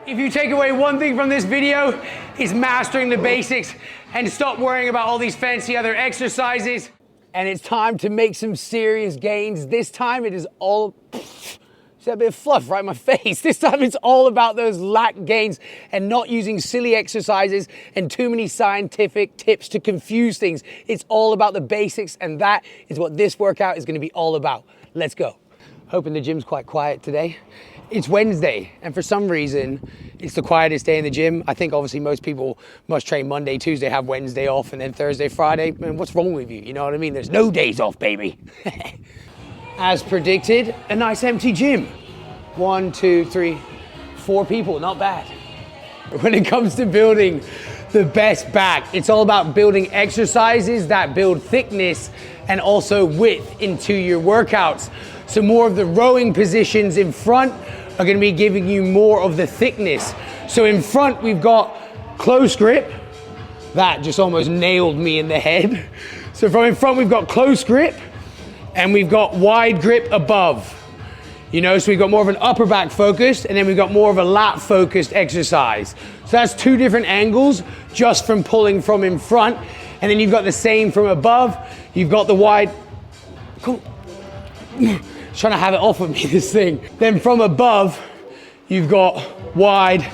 If you take away one thing from this video, it's mastering the basics and stop worrying about all these fancy other exercises. And it's time to make some serious gains. This time it is all, see that bit of fluff right in my face? This time it's all about those lat gains and not using silly exercises and too many scientific tips to confuse things. It's all about the basics, and that is what this workout is gonna be all about. Let's go. Hoping the gym's quite quiet today. It's Wednesday, and for some reason, it's the quietest day in the gym. I think obviously most people must train Monday, Tuesday, have Wednesday off, and then Thursday, Friday. Man, what's wrong with you? You know what I mean? There's no days off, baby. As predicted, a nice empty gym. 1, 2, 3, 4 people, not bad. When it comes to building the best back, it's all about building exercises that build thickness and also width into your workouts. So more of the rowing positions in front are gonna be giving you more of the thickness. So in front, we've got close grip. That just almost nailed me in the head. So from in front, we've got close grip and we've got wide grip above. You know, so we've got more of an upper back focused, and then we've got more of a lat focused exercise. So that's 2 different angles just from pulling from in front. And then you've got the same from above. You've got the wide, cool. Trying to have it off of me, this thing. Then from above, you've got wide,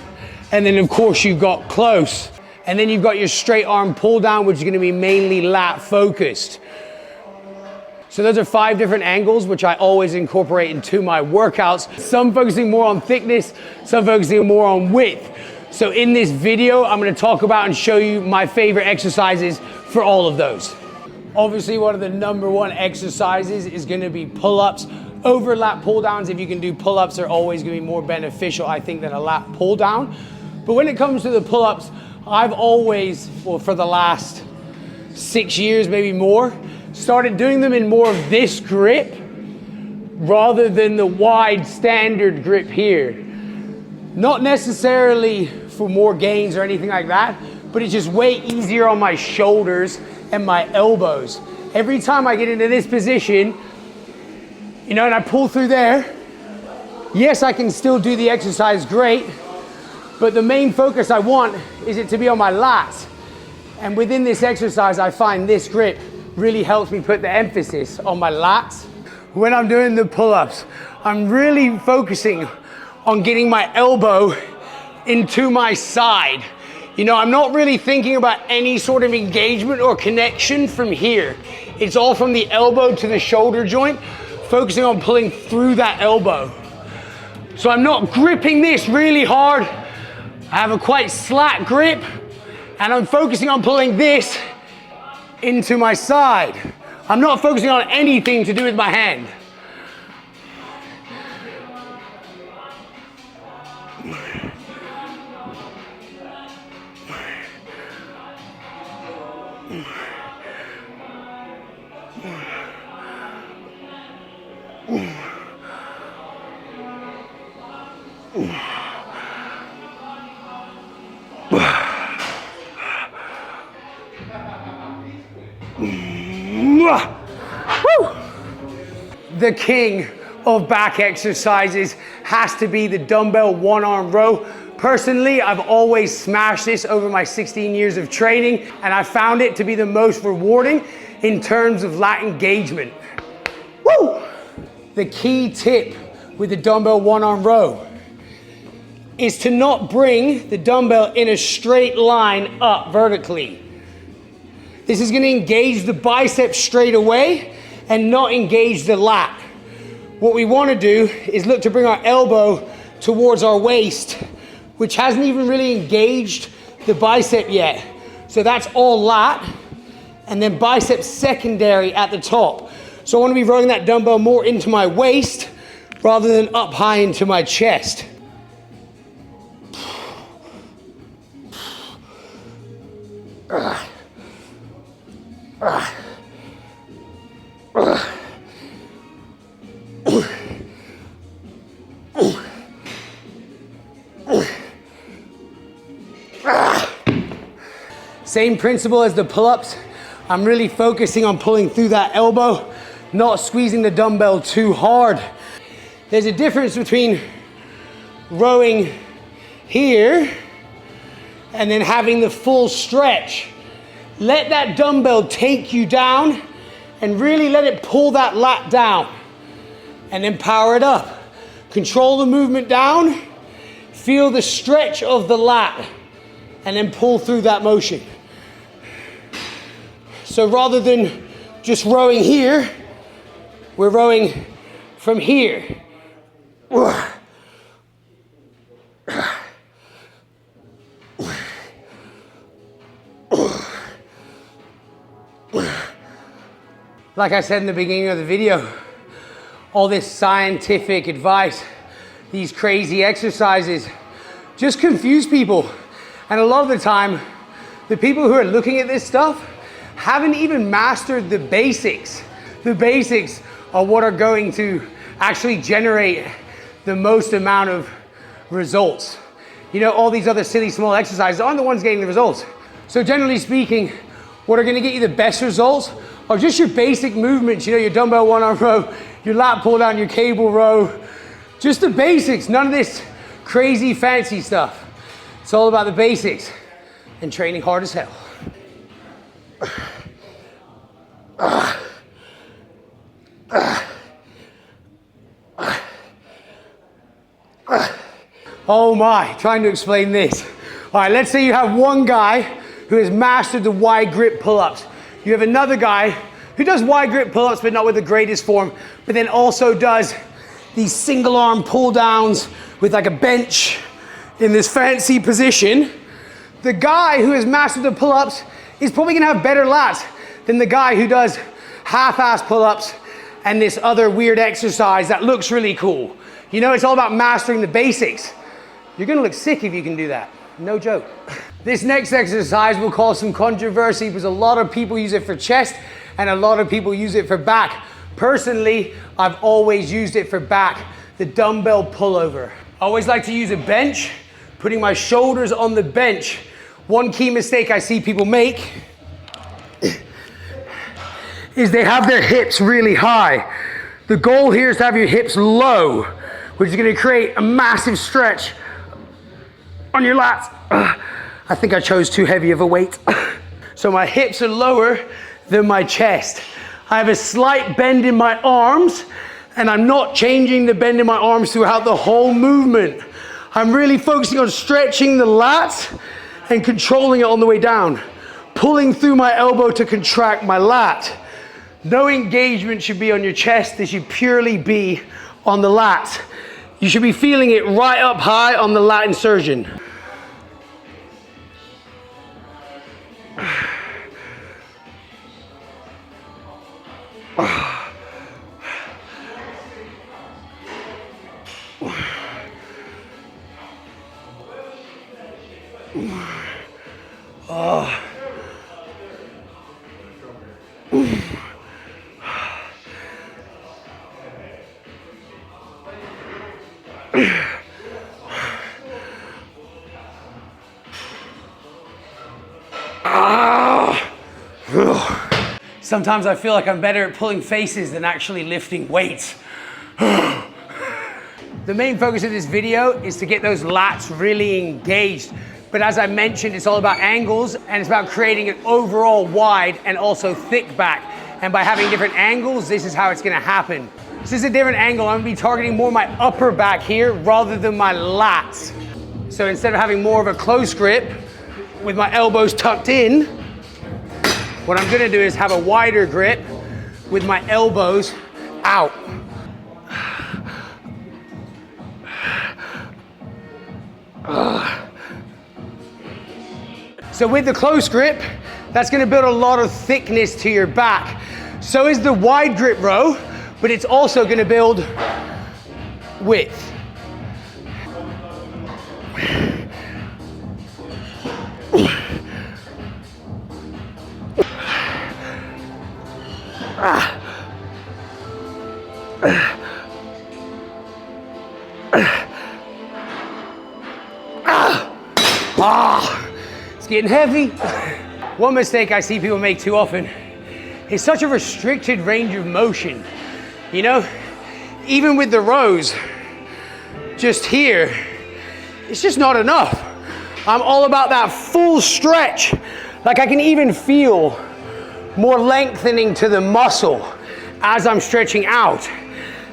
and then of course you've got close. And then you've got your straight arm pull down, which is gonna be mainly lat focused. So those are 5 different angles, which I always incorporate into my workouts. Some focusing more on thickness, some focusing more on width. So in this video, I'm gonna talk about and show you my favorite exercises for all of those. Obviously, one of the #1 exercises is gonna be pull-ups. Overlap pull-downs, if you can do pull-ups, are always gonna be more beneficial, I think, than a lat pull-down. But when it comes to the pull-ups, I've always, well, for the last 6 years, maybe more, started doing them in more of this grip rather than the wide standard grip here. Not necessarily for more gains or anything like that, but it's just way easier on my shoulders and my elbows. Every time I get into this position, you know, and I pull through there, yes, I can still do the exercise great, but the main focus I want is it to be on my lats. And within this exercise, I find this grip really helps me put the emphasis on my lats. When I'm doing the pull-ups, I'm really focusing on getting my elbow into my side. You know, I'm not really thinking about any sort of engagement or connection from here. It's all from the elbow to the shoulder joint, focusing on pulling through that elbow. So I'm not gripping this really hard. I have a quite slack grip, and I'm focusing on pulling this into my side. I'm not focusing on anything to do with my hand. The king of back exercises has to be the dumbbell 1-arm row. Personally, I've always smashed this over my 16 years of training, and I found it to be the most rewarding in terms of lat engagement. Woo! The key tip with the dumbbell 1-arm row is to not bring the dumbbell in a straight line up vertically. This is going to engage the bicep straight away and not engage the lat. What we want to do is look to bring our elbow towards our waist, which hasn't even really engaged the bicep yet. So that's all lat, and then bicep secondary at the top. So I want to be rolling that dumbbell more into my waist rather than up high into my chest. Same principle as the pull-ups. I'm really focusing on pulling through that elbow, not squeezing the dumbbell too hard. There's a difference between rowing here, and then having the full stretch. Let that dumbbell take you down and really let it pull that lat down, and then power it up. Control the movement down, feel the stretch of the lat, and then pull through that motion. So rather than just rowing here, we're rowing from here. Like I said in the beginning of the video, all this scientific advice, these crazy exercises, just confuse people. And a lot of the time, the people who are looking at this stuff haven't even mastered the basics. The basics are what are going to actually generate the most amount of results. You know, all these other silly small exercises aren't the ones getting the results. So generally speaking, what are gonna get you the best results are just your basic movements. You know, your dumbbell one arm row, your lat pull down, your cable row, just the basics, none of this crazy fancy stuff. It's all about the basics and training hard as hell. Oh my, trying to explain this. All right, let's say you have one guy who has mastered the wide grip pull-ups. You have another guy who does wide grip pull-ups but not with the greatest form, but then also does these single arm pull downs with like a bench in this fancy position. The guy who has mastered the pull-ups is probably gonna have better lats than the guy who does half-ass pull-ups and this other weird exercise that looks really cool. You know, it's all about mastering the basics. You're gonna look sick if you can do that, no joke. This next exercise will cause some controversy because a lot of people use it for chest and a lot of people use it for back. Personally, I've always used it for back, the dumbbell pullover. I always like to use a bench, putting my shoulders on the bench. One key mistake I see people make is they have their hips really high. The goal here is to have your hips low, which is gonna create a massive stretch on your lats. I think I chose too heavy of a weight. So my hips are lower than my chest. I have a slight bend in my arms, and I'm not changing the bend in my arms throughout the whole movement. I'm really focusing on stretching the lats and controlling it on the way down. Pulling through my elbow to contract my lat. No engagement should be on your chest. This should purely be on the lats. You should be feeling it right up high on the lat insertion. Sometimes I feel like I'm better at pulling faces than actually lifting weights. The main focus of this video is to get those lats really engaged. But as I mentioned, it's all about angles and it's about creating an overall wide and also thick back. And by having different angles, this is how it's gonna happen. This is a different angle. I'm gonna be targeting more my upper back here rather than my lats. So instead of having more of a close grip with my elbows tucked in, what I'm gonna do is have a wider grip with my elbows out. So with the close grip, that's gonna build a lot of thickness to your back. So is the wide grip row, but it's also gonna build width. It's getting heavy. One mistake I see people make too often is such a restricted range of motion. You know, even with the rows, just here it's just not enough. I'm all about that full stretch. Like I can even feel more lengthening to the muscle as I'm stretching out.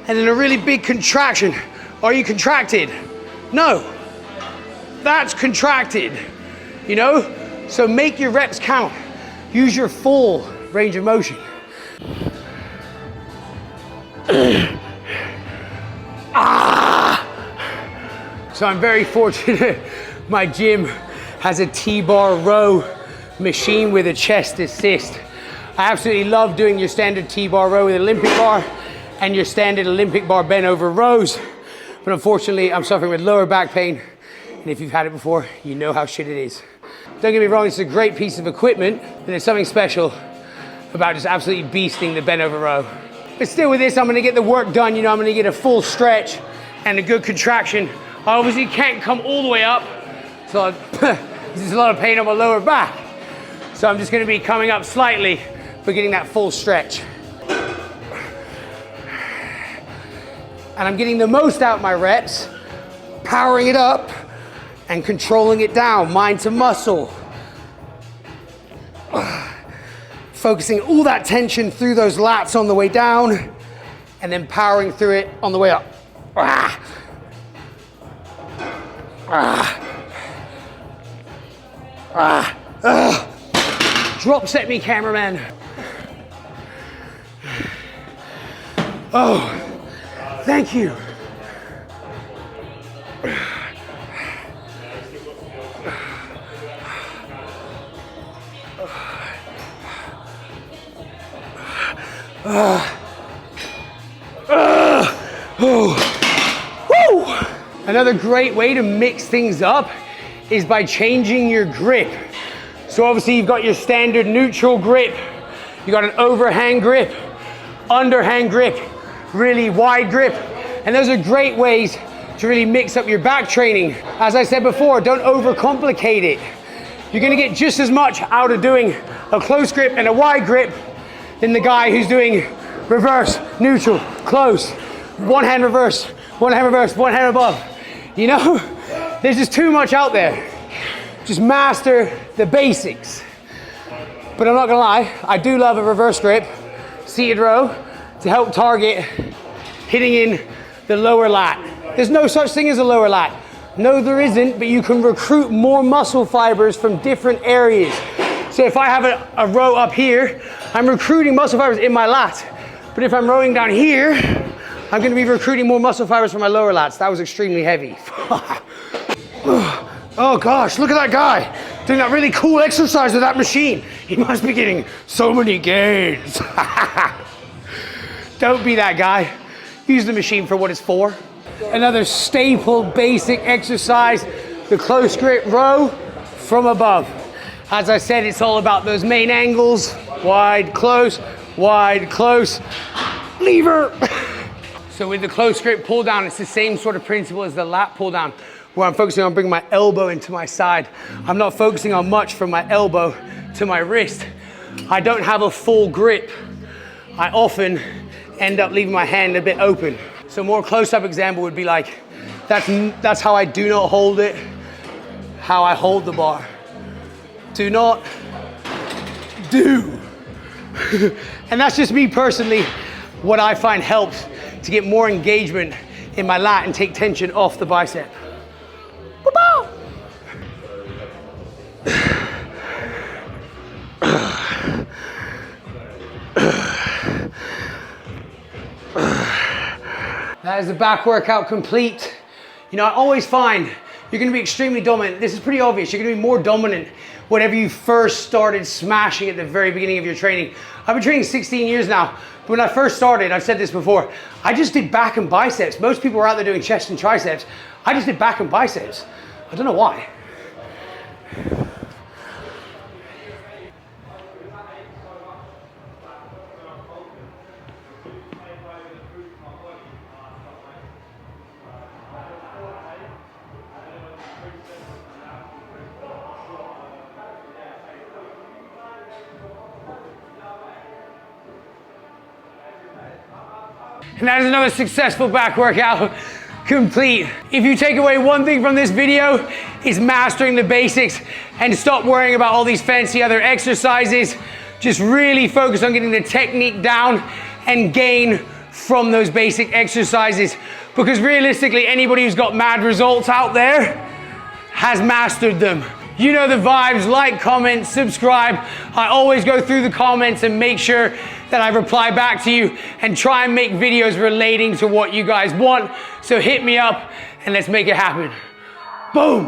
And then a really big contraction. Are you contracted? No. That's contracted, you know? So make your reps count. Use your full range of motion. So I'm very fortunate. My gym has a T-bar row machine with a chest assist. I absolutely love doing your standard T-bar row with an Olympic bar and your standard Olympic bar bent over rows. But unfortunately, I'm suffering with lower back pain. And if you've had it before, you know how shit it is. Don't get me wrong, it's a great piece of equipment, and there's something special about just absolutely beasting the bent over row. But still with this, I'm gonna get the work done. You know, I'm gonna get a full stretch and a good contraction. I obviously can't come all the way up, so there's a lot of pain on my lower back. So I'm just gonna be coming up slightly, but getting that full stretch. And I'm getting the most out of my reps, powering it up and controlling it down, mind to muscle. Focusing all that tension through those lats on the way down and then powering through it on the way up. Drop set me, cameraman. Oh, thank you. Another great way to mix things up is by changing your grip. So obviously you've got your standard neutral grip, you got an overhand grip, underhand grip, really wide grip, and those are great ways to really mix up your back training. As I said before, don't overcomplicate it. You're gonna get just as much out of doing a close grip and a wide grip than the guy who's doing reverse, neutral, close, one hand reverse, one hand reverse, one hand above. You know, there's just too much out there. Just master the basics. But I'm not gonna lie, I do love a reverse grip, seated row, to help target hitting in the lower lat. There's no such thing as a lower lat. No, there isn't, but you can recruit more muscle fibers from different areas. So if I have a row up here, I'm recruiting muscle fibers in my lat. But if I'm rowing down here, I'm gonna be recruiting more muscle fibers from my lower lats. That was extremely heavy. Oh gosh, look at that guy doing that really cool exercise with that machine. He must be getting so many gains. Don't be that guy. Use the machine for what it's for. Another staple basic exercise, the close grip row from above. As I said, it's all about those main angles. Wide, close, lever. So with the close grip pull down, it's the same sort of principle as the lat pull down, where I'm focusing on bringing my elbow into my side. I'm not focusing on much from my elbow to my wrist. I don't have a full grip. I often end up leaving my hand a bit open. So a more close-up example would be like, that's how I do not hold it, how I hold the bar. Do not do. And that's just me personally, what I find helps to get more engagement in my lat and take tension off the bicep. That is the back workout complete. You know, I always find you're gonna be extremely dominant. This is pretty obvious. You're gonna be more dominant whenever you first started smashing at the very beginning of your training. I've been training 16 years now. But when I first started, I've said this before, I just did back and biceps. Most people were out there doing chest and triceps. I just did back and biceps. I don't know why. And that is another successful back workout complete. If you take away one thing from this video, it's mastering the basics and stop worrying about all these fancy other exercises. Just really focus on getting the technique down and gain from those basic exercises. Because realistically, anybody who's got mad results out there has mastered them. You know the vibes, like, comment, subscribe. I always go through the comments and make sure that I reply back to you and try and make videos relating to what you guys want. So hit me up and let's make it happen. Boom.